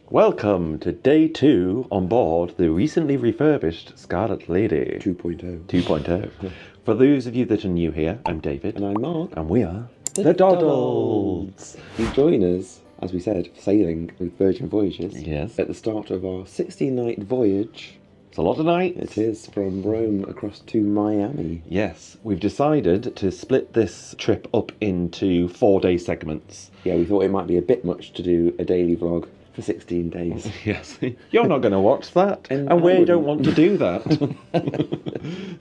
Welcome to day 2 on board the recently refurbished Scarlet Lady 2.0. For those of you that are new here, I'm David. And I'm Mark. And we are the Doddles. You join us, as we said, sailing with Virgin Voyages. Yes. At the start of our 16-night voyage. It's a lot of nights. It is, from Rome across to Miami. Yes, we've decided to split this trip up into 4-day segments. Yeah, we thought it might be a bit much to do a daily vlog for 16 days. Yes, you're not going to watch that, and we don't want to do that.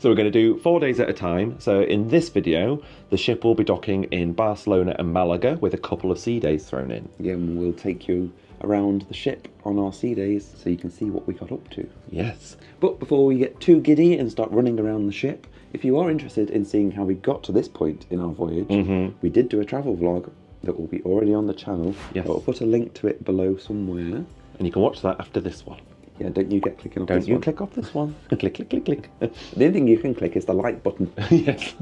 So we're going to do 4 days at a time. So in this video, the ship will be docking in Barcelona and Malaga with a couple of sea days thrown in. Yeah, and we'll take you around the ship on our sea days so you can see what we got up to. Yes. But before we get too giddy and start running around the ship, if you are interested in seeing how we got to this point in our voyage, we did do a travel vlog that will be already on the channel. Yes. I'll put a link to it below somewhere. And you can watch that after this one. Yeah, don't you get clicking off Don't this you one. click off this one. Click, click, click, click. The only thing you can click is the like button. Yes.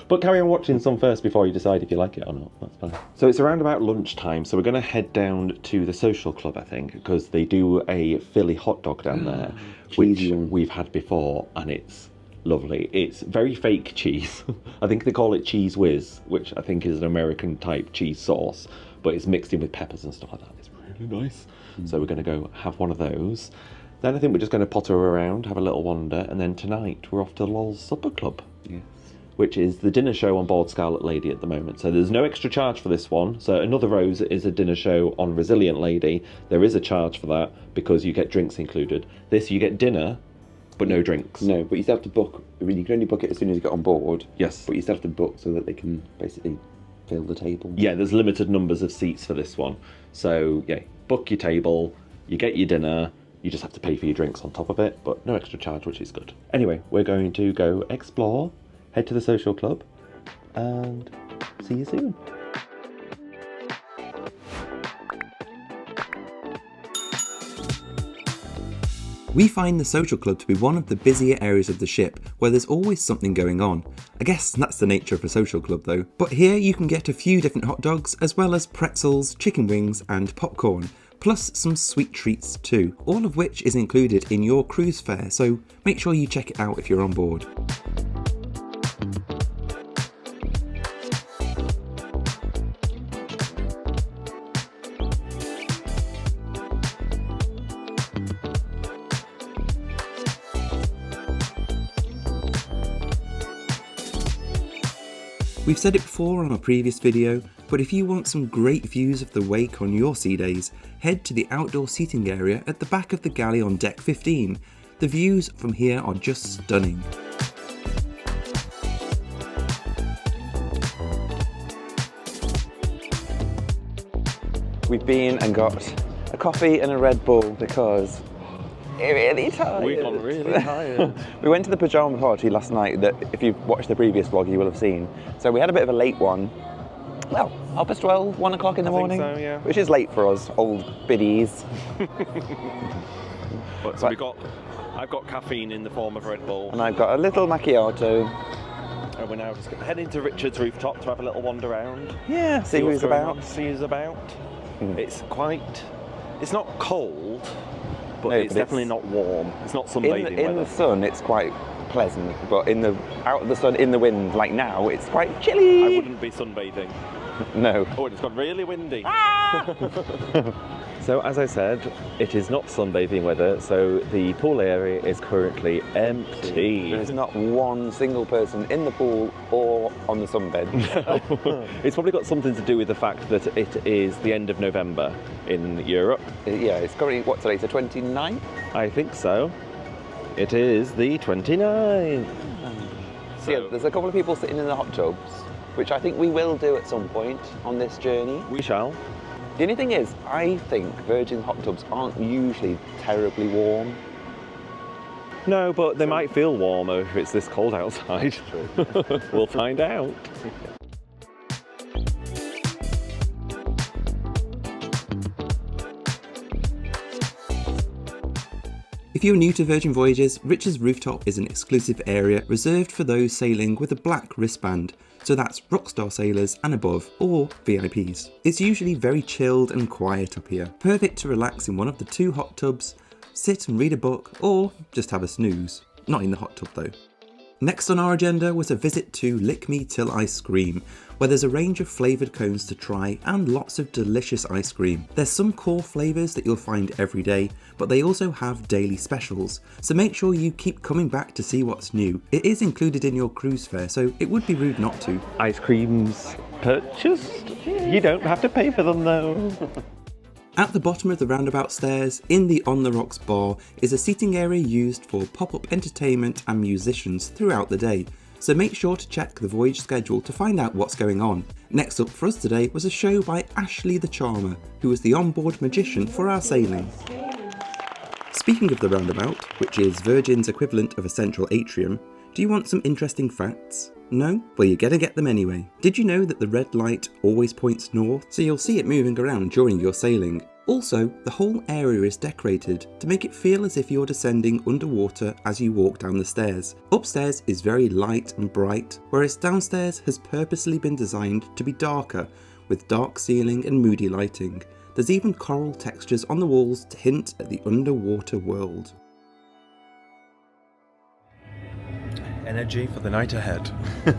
But carry on watching some first before you decide if you like it or not. That's fine. So it's around about lunchtime, so we're going to head down to the social club, I think, because they do a Philly hot dog down there, which we've had before, and it's lovely. It's very fake cheese. I think they call it cheese whiz, which I think is an American type cheese sauce, but it's mixed in with peppers and stuff like that. It's really nice. So we're going to go have one of those. Then I think we're just going to potter around, have a little wander, and then tonight we're off to Lol's Supper Club. Yes. Which is the dinner show on board Scarlet Lady at the moment. So there's no extra charge for this one. So Another Rose is a dinner show on Resilient Lady. There is a charge for that because you get drinks included. This, you get dinner, but no drinks. No, but you still have to book. I mean, you can only book it as soon as you get on board. Yes. But you still have to book so that they can basically fill the table. Yeah, there's limited numbers of seats for this one. So yeah, book your table, you get your dinner, you just have to pay for your drinks on top of it, but no extra charge, which is good. Anyway, we're going to go explore, head to the social club, and see you soon. We find the social club to be one of the busier areas of the ship, where there's always something going on. I guess that's the nature of a social club though. But here you can get a few different hot dogs, as well as pretzels, chicken wings and popcorn, plus some sweet treats too, all of which is included in your cruise fare, so make sure you check it out if you're on board. We've said it before on a previous video, but if you want some great views of the wake on your sea days, head to the outdoor seating area at the back of the galley on deck 15. The views from here are just stunning. We've been and got a coffee and a Red Bull because we're really tired. We've gone really tired. We went to the pyjama party last night that if you've watched the previous vlog you will have seen. So we had a bit of a late one. Well, 12:30, 1 o'clock in the morning. So, yeah. Which is late for us, old biddies. But so I've got caffeine in the form of Red Bull. And I've got a little macchiato. And we're now just heading to Richard's Rooftop to have a little wander around. Yeah, see what's who's going about. on, see who's about. It's not cold, but No, it's but definitely not warm. It's not sunbathing In weather. the sun it's quite pleasant, but out of the sun, in the wind, like now, it's quite chilly. I wouldn't be sunbathing. No. Oh, it's got really windy. So as I said, it is not sunbathing weather, so the pool area is currently empty. There's not one single person in the pool or on the sunbed. It's probably got something to do with the fact that it is the end of November in Europe. Yeah, it's currently, what, today's the 29th? I think so. It is the 29th. So yeah, there's a couple of people sitting in the hot tubs, which I think we will do at some point on this journey. We shall. The only thing is, I think Virgin hot tubs aren't usually terribly warm. No, but they might feel warmer if it's this cold outside. We'll find out. If you're new to Virgin Voyages, Richard's Rooftop is an exclusive area reserved for those sailing with a black wristband, so that's Rockstar sailors and above, or VIPs. It's usually very chilled and quiet up here, perfect to relax in one of the 2 hot tubs, sit and read a book, or just have a snooze. Not in the hot tub though. Next on our agenda was a visit to Lick Me Till I Scream, where there's a range of flavoured cones to try and lots of delicious ice cream. There's some core flavours that you'll find every day, but they also have daily specials, so make sure you keep coming back to see what's new. It is included in your cruise fare, so it would be rude not to. Ice creams purchased? You don't have to pay for them though. At the bottom of the roundabout stairs, in the On the Rocks bar, is a seating area used for pop-up entertainment and musicians throughout the day, so make sure to check the voyage schedule to find out what's going on. Next up for us today was a show by Ashley the Charmer, who was the onboard magician for our sailing. Speaking of the roundabout, which is Virgin's equivalent of a central atrium, do you want some interesting facts? No? Well, you're gonna get them anyway. Did you know that the red light always points north, so you'll see it moving around during your sailing? Also, the whole area is decorated to make it feel as if you're descending underwater as you walk down the stairs. Upstairs is very light and bright, whereas downstairs has purposely been designed to be darker, with dark ceiling and moody lighting. There's even coral textures on the walls to hint at the underwater world. Energy for the night ahead.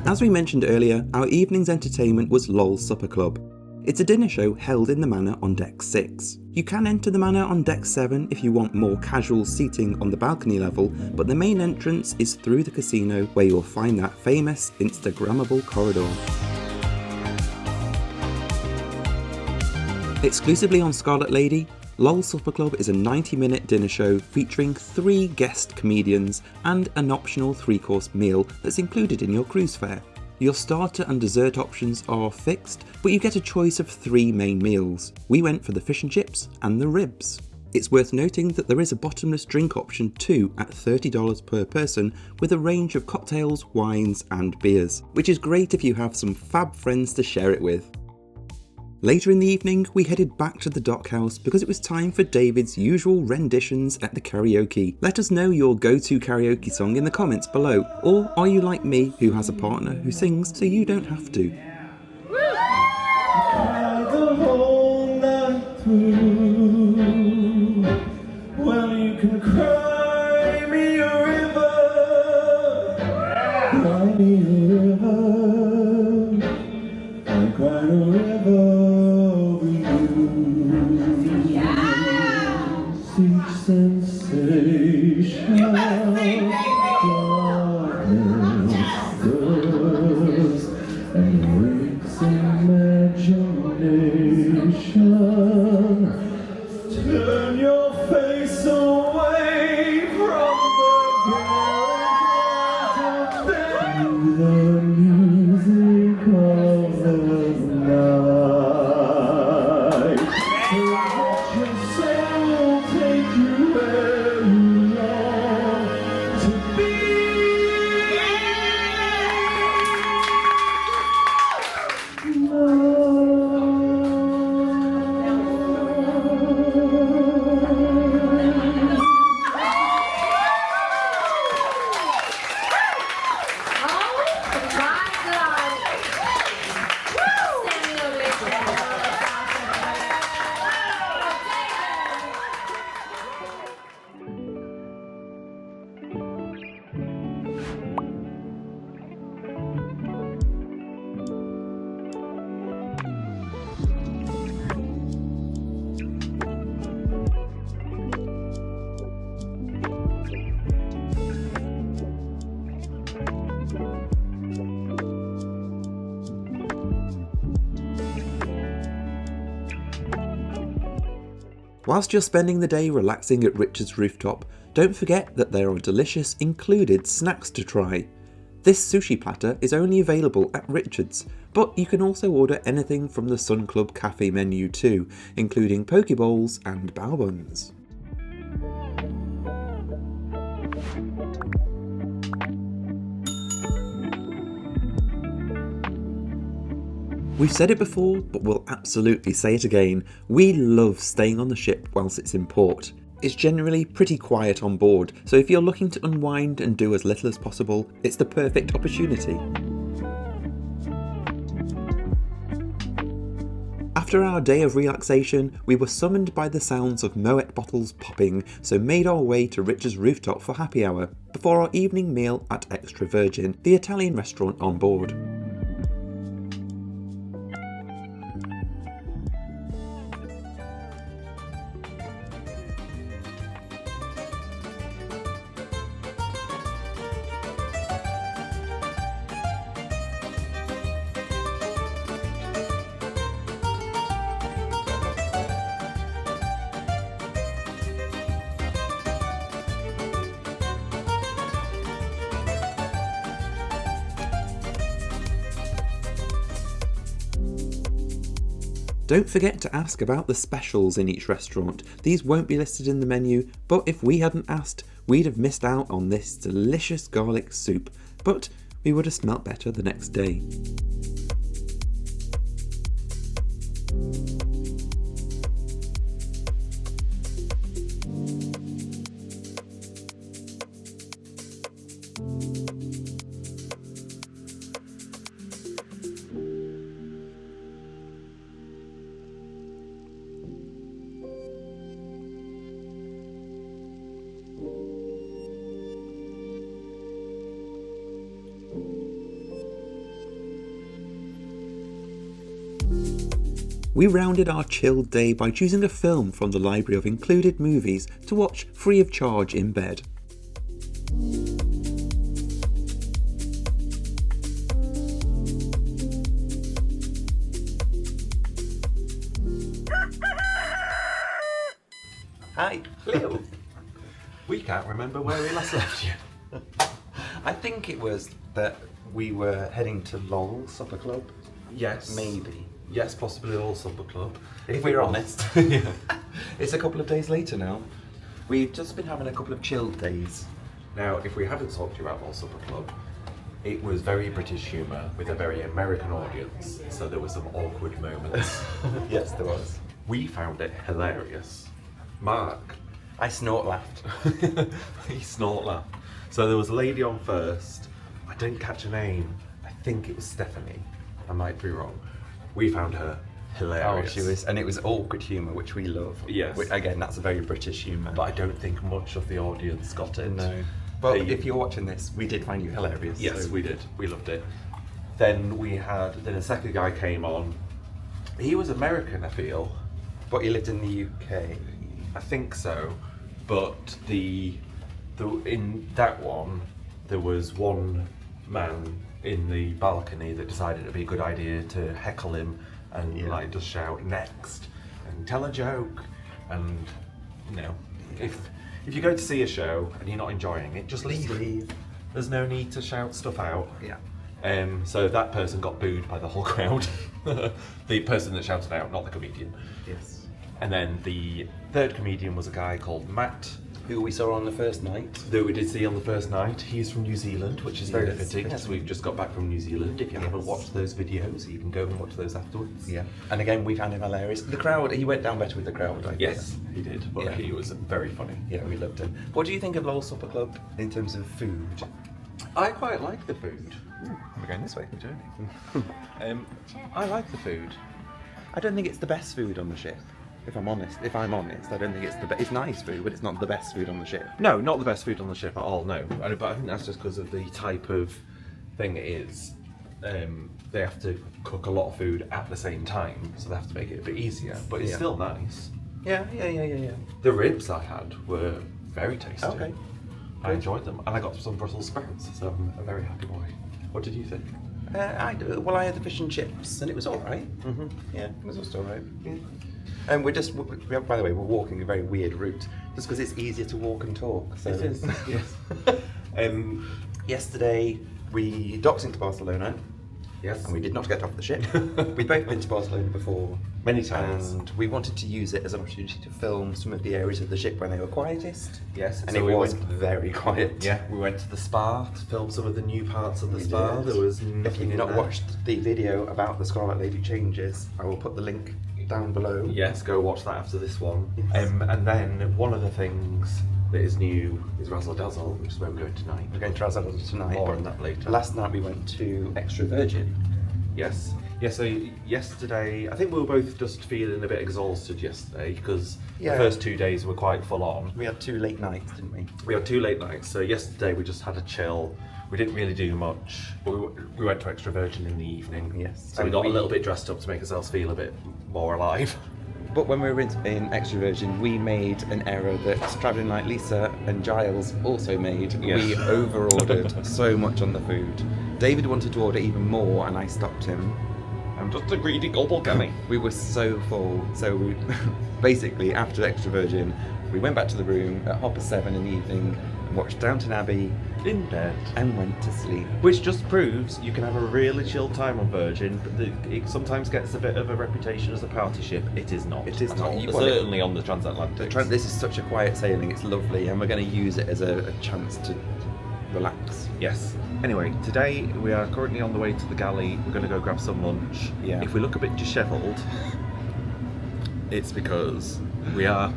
As we mentioned earlier, our evening's entertainment was LOL Supper Club. It's a dinner show held in the Manor on Deck 6. You can enter the Manor on Deck 7 if you want more casual seating on the balcony level, but the main entrance is through the casino where you'll find that famous Instagrammable corridor. Exclusively on Scarlet Lady, LOL Supper Club is a 90-minute dinner show featuring 3 guest comedians and an optional 3-course meal that's included in your cruise fare. Your starter and dessert options are fixed, but you get a choice of 3 main meals. We went for the fish and chips and the ribs. It's worth noting that there is a bottomless drink option too at $30 per person, with a range of cocktails, wines and beers, which is great if you have some fab friends to share it with. Later in the evening, we headed back to the dockhouse because it was time for David's usual renditions at the karaoke. Let us know your go-to karaoke song in the comments below, or are you like me who has a partner who sings so you don't have to? The whole night through. Well, you can cry me a river, cry me a river, I cried a river. Each sensation, darkness, thirst, and wakes imagination. Turn your face away from the garret to the music of the night. Whilst you're spending the day relaxing at Richard's Rooftop, don't forget that there are delicious included snacks to try. This sushi platter is only available at Richard's, but you can also order anything from the Sun Club Cafe menu too, including poke bowls and bao buns. We've said it before, but we'll absolutely say it again. We love staying on the ship whilst it's in port. It's generally pretty quiet on board, so if you're looking to unwind and do as little as possible, it's the perfect opportunity. After our day of relaxation, we were summoned by the sounds of Moet bottles popping, so made our way to Rich's Rooftop for happy hour, before our evening meal at Extra Virgin, the Italian restaurant on board. Don't forget to ask about the specials in each restaurant. These won't be listed in the menu, but if we hadn't asked, we'd have missed out on this delicious garlic soup, but we would have smelt better the next day. We rounded our chilled day by choosing a film from the library of included movies to watch free of charge in bed. Hi. Hello. We can't remember where we last left you. I think it was that we were heading to Lowell Supper Club. Yes. Maybe. Yes, possibly all supper club. If we're honest. Yeah. It's a couple of days later now. We've just been having a couple of chilled days. Now, if we haven't talked to you about all supper club, it was very British humour with a very American audience, so there were some awkward moments. Yes, there was. We found it hilarious. Mark, I snort laughed. he snort laughed. So there was a lady on first. I didn't catch her name. I think it was Stephanie. I might be wrong. We found her hilarious. Oh, she was, and it was awkward humour, which we love. Yes. Again, that's a very British humour. But I don't think much of the audience got it. No. But They- if you're watching this, we did find you hilarious. Yes, so- we did. We loved it. Then a second guy came on. He was American, I feel. But you lived in the UK. I think so. But in that one, there was one man in the balcony that decided it'd be a good idea to heckle him and like just shout next and tell a joke. And if you go to see a show and you're not enjoying it, just leave. There's no need to shout stuff out. Yeah. So that person got booed by the whole crowd. The person that shouted out, not the comedian. Yes. And then the third comedian was a guy called Matt, Who we saw on the first night. that we did see on the first night. He's from New Zealand, which is very Yes, fitting, fitting. as we've just got back from New Zealand. If you haven't watched those videos, you can go and watch those afterwards. Yeah. And again, we found him hilarious. The crowd, he went down better with the crowd, I think. Yes, he did, but Yeah. he was very funny. Yeah, we loved him. What do you think of Lowell Supper Club in terms of food? I quite like the food. We're going this way. I like the food. I don't think it's the best food on the ship. If I'm honest, I don't think it's the best. It's nice food, but it's not the best food on the ship. No, not the best food on the ship at all, no. But I think that's just because of the type of thing it is. They have to cook a lot of food at the same time, so they have to make it a bit easier. But it's Yeah. still nice. Yeah. The ribs I had were very tasty. Okay. I enjoyed them, and I got some Brussels sprouts, so I'm a very happy boy. What did you think? I had the fish and chips, and it was all right. Mm-hmm. Yeah, it was just all right. Yeah. And by the way, we're walking a very weird route, just because it's easier to walk and talk. So. It is, yes. Yesterday, we docked into Barcelona. Yes. And we did not get off the ship. We'd both been to Barcelona before. Many times. And we wanted to use it as an opportunity to film some of the areas of the ship when they were quietest. Yes. And so it we was went- very quiet. Yeah, we went to the spa to film some of the new parts of the We spa. did. There was If nothing you've in not there. watched the video about the Scarlet Lady changes, I will put the link down below. Yes, go watch that after this one. And then one of the things that is new is Razzle Dazzle, which is where we're going tonight. We're going to Razzle Dazzle tonight. More on that later. Last night we went to Extra Virgin. Yes. Yeah, so yesterday, I think we were both just feeling a bit exhausted yesterday because the first 2 days were quite full on. We had 2 late nights, didn't we? We had 2 late nights, so yesterday we just had a chill. We didn't really do much, but we went to Extra Virgin in the evening. Yes. So we got a little bit dressed up to make ourselves feel a bit more alive. But when we were in Extra Virgin, we made an error that Travelling Like Lisa and Giles also made. Yes. We over-ordered so much on the food. David wanted to order even more, and I stopped him. I'm just a greedy gobble gummy. We were so full, so we basically after Extra Virgin, we went back to the room at 7:30 in the evening and watched Downton Abbey In bed. and went to sleep. Which just proves you can have a really chill time on Virgin, but it sometimes gets a bit of a reputation as a party ship. It is not. It is at not. all. You- Certainly on the Transatlantic. This is such a quiet sailing, it's lovely, and we're going to use it as a chance to relax. Yes. Anyway, today we are currently on the way to the galley. We're going to go grab some lunch. Yeah. If we look a bit dishevelled, it's because we are.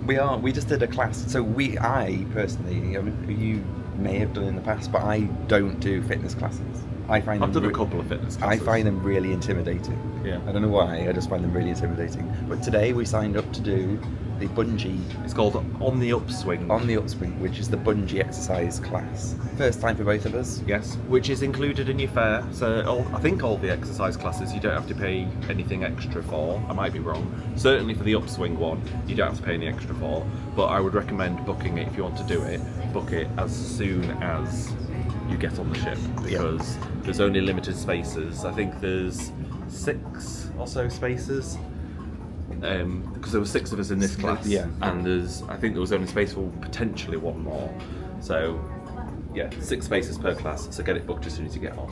We just did a class. So I personally, I mean, you may have done in the past, but I don't do fitness classes. I find I've them done a couple of fitness classes. I find them really intimidating. Yeah. I don't know why, I just find them really intimidating. But today we signed up to do the bungee It's called On the Upswing. on the upswing, which is the bungee exercise class. First time for both of us. Yes, which is included in your fare. So I think all the exercise classes you don't have to pay anything extra for. I might be wrong. Certainly for the upswing one, you don't have to pay any extra for. But I would recommend booking it if you want to do it. Book it as soon as you get on the ship because there's only limited spaces. I think there's 6 or so spaces. Because there were 6 of us in this class, and I think there was only space for potentially 1 more. So, yeah, 6 spaces per class. So get it booked as soon as you get on.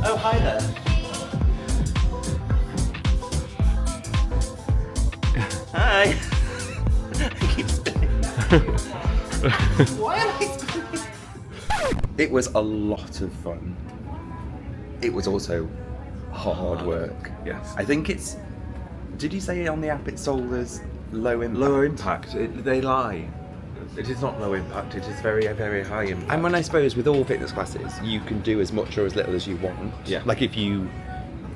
Oh, hi there. Hi. I keep spinning. Why am I spinning? It was a lot of fun. It was also hard work. Yes. I think it's. Did you say on the app it's sold as low impact? Low impact. They lie. It is not low impact. It is very, very high impact. And when I suppose with all fitness classes, you can do as much or as little as you want. Yeah. Like if you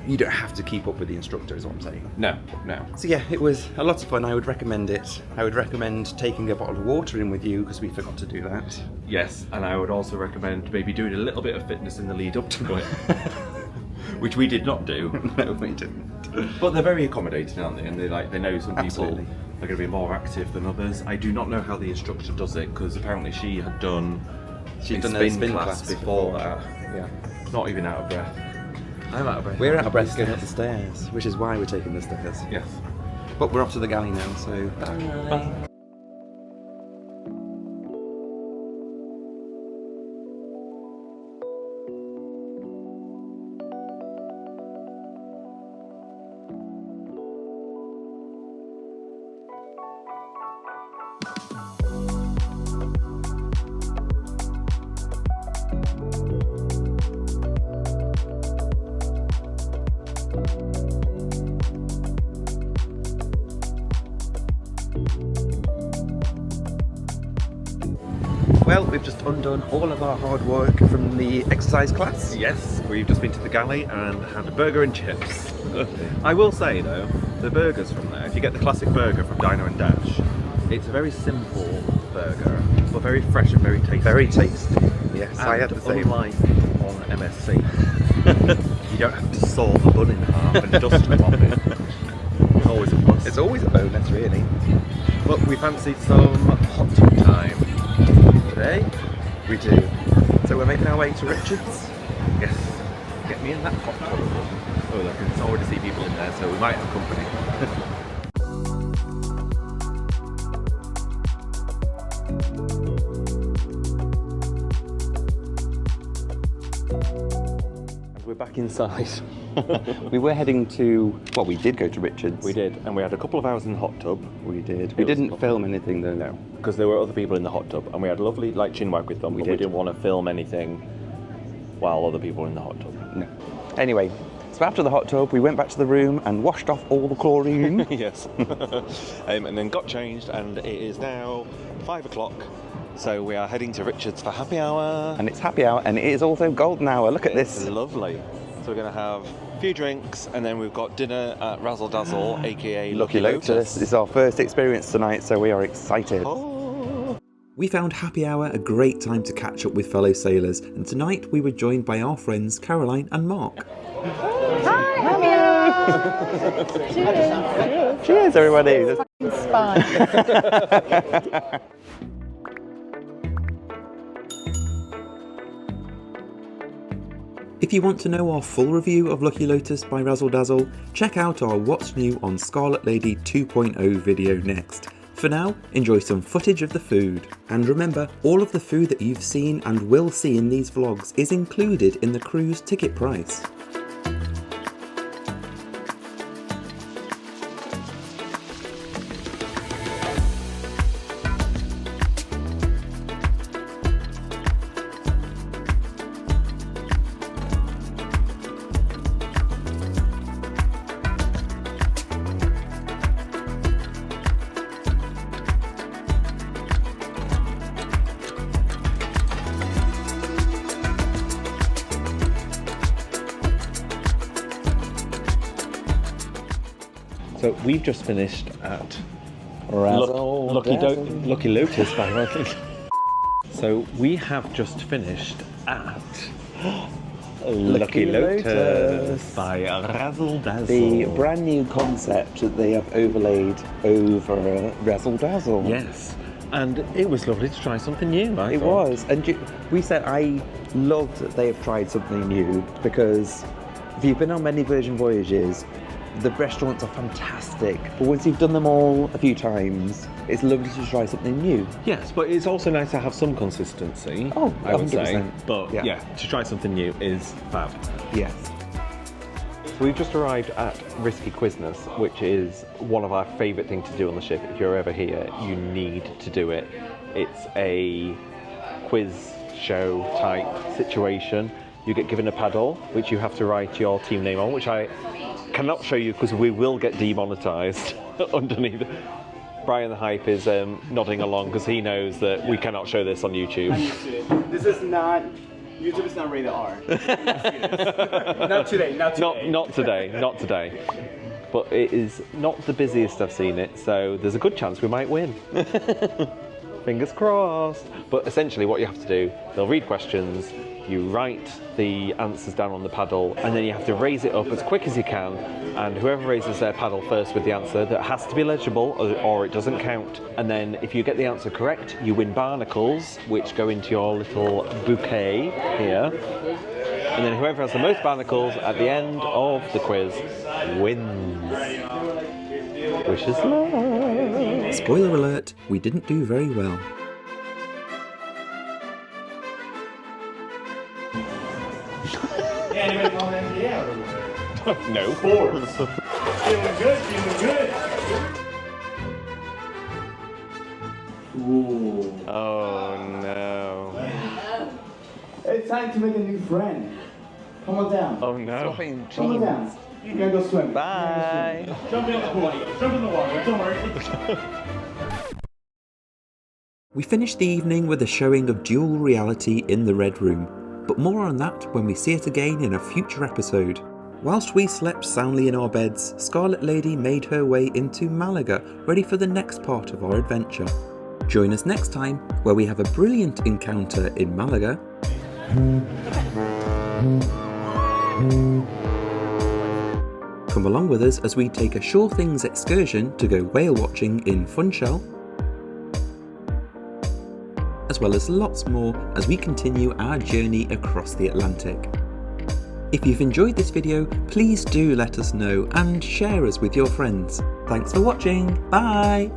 don't have to keep up with the instructor, is what I'm saying. No. So yeah, it was a lot of fun. I would recommend it. I would recommend taking a bottle of water in with you because we forgot to do that. Yes, and I would also recommend maybe doing a little bit of fitness in the lead up to it, which we did not do. No, we didn't. But they're very accommodating, aren't they? And they know some people Absolutely. are going to be more active than others. I do not know how the instructor does it because apparently she had done She'd a done a spin class class before before. that. Yeah. Not even out of breath. I'm out of breath. We're out of breath going up the stairs, which is why we're taking the stairs. Yes. But we're off to the galley now, so bye. Well, we've just undone all of our hard work from the exercise class. Yes, we've just been to the galley and had a burger and chips. I will say though, the burgers from there, if you get the classic burger from Diner and Dash, it's a very simple burger, but very fresh and very tasty. Very tasty. Yes, And I had the same. unlike on MSC, you don't have to saw the bun in half and dust mop it. It's always a plus. It's always a bonus, really. But we fancied some hot tub time today. We do. So we're making our way to Richard's. Yes, get me in that hot tub. Oh look, I can already see people in there, so we might have company. And we're back inside. We were heading to, well, we did go to Richard's. We did, and we had a couple of hours in the hot tub. We did. We didn't film anything though. No, because there were other people in the hot tub, and we had a lovely like chinwag with them, but we didn't want to film anything while other people were in the hot tub. No. Anyway, so after the hot tub, we went back to the room and washed off all the chlorine. Yes. And then got changed, and it is now 5 o'clock. So we are heading to Richard's for happy hour. And it's happy hour, and it is also golden hour. Look at It's this. lovely. So we're going to have a few drinks, and then we've got dinner at Razzle Dazzle, aka Lucky Lotus. It's our first experience tonight, so we are excited. Oh. We found happy hour a great time to catch up with fellow sailors, and tonight we were joined by our friends Caroline and Mark. Cheers. Cheers, everybody. Spine. If you want to know our full review of Lucky Lotus by Razzle Dazzle, check out our What's New on Scarlet Lady 2.0 video next. For now, enjoy some footage of the food. And remember, all of the food that you've seen and will see in these vlogs is included in the cruise ticket price. So we've just finished at Lucky Lucky Lotus by Razzle. So we have just finished at Lucky Lotus by Razzle Dazzle. The brand new concept that they have overlaid over Razzle Dazzle. Yes, and it was lovely to try something new. I It thought. was, and we said I love that they have tried something new, because if you've been on many Virgin Voyages, the restaurants are fantastic, but once you've done them all a few times, it's lovely to try something new. Yes, but it's also nice to have some consistency. Oh, I would say. 100%. But Yeah. yeah, to try something new is fab. Yes. So we've just arrived at Risky Quizness, which is one of our favourite things to do on the ship. If you're ever here, you need to do it. It's a quiz show type situation. You get given a paddle, which you have to write your team name on, which I cannot show you because we will get demonetised underneath. Brian the Hype is nodding along because he knows that we cannot show this on YouTube. This is not, YouTube is not rated R. Not today, not today. Not today. But it is not the busiest I've seen it, so there's a good chance we might win. Fingers crossed. But essentially what you have to do, they'll read questions, you write the answers down on the paddle, and then you have to raise it up as quick as you can, and whoever raises their paddle first with the answer, that has to be legible or it doesn't count. And then if you get the answer correct, you win barnacles, which go into your little bouquet here. And then whoever has the most barnacles at the end of the quiz wins. Wish us luck. Spoiler alert, we didn't do very well. Yeah, anybody want to get out or what? No. Sports. Feeling good, feeling good. Ooh. Oh no. It's time to make a new friend. Come on down. Oh no. Come on down. You gotta go swim. Bye. Jump in the pool. Jump in the water. Don't worry. We finished the evening with a showing of dual reality in the Red Room, but more on that when we see it again in a future episode. Whilst we slept soundly in our beds, Scarlet Lady made her way into Malaga, ready for the next part of our adventure. Join us next time, where we have a brilliant encounter in Malaga. Come along with us as we take a Sure Things excursion to go whale watching in Funchal, as well as lots more as we continue our journey across the Atlantic. If you've enjoyed this video, please do let us know and share us with your friends. Thanks for watching, bye!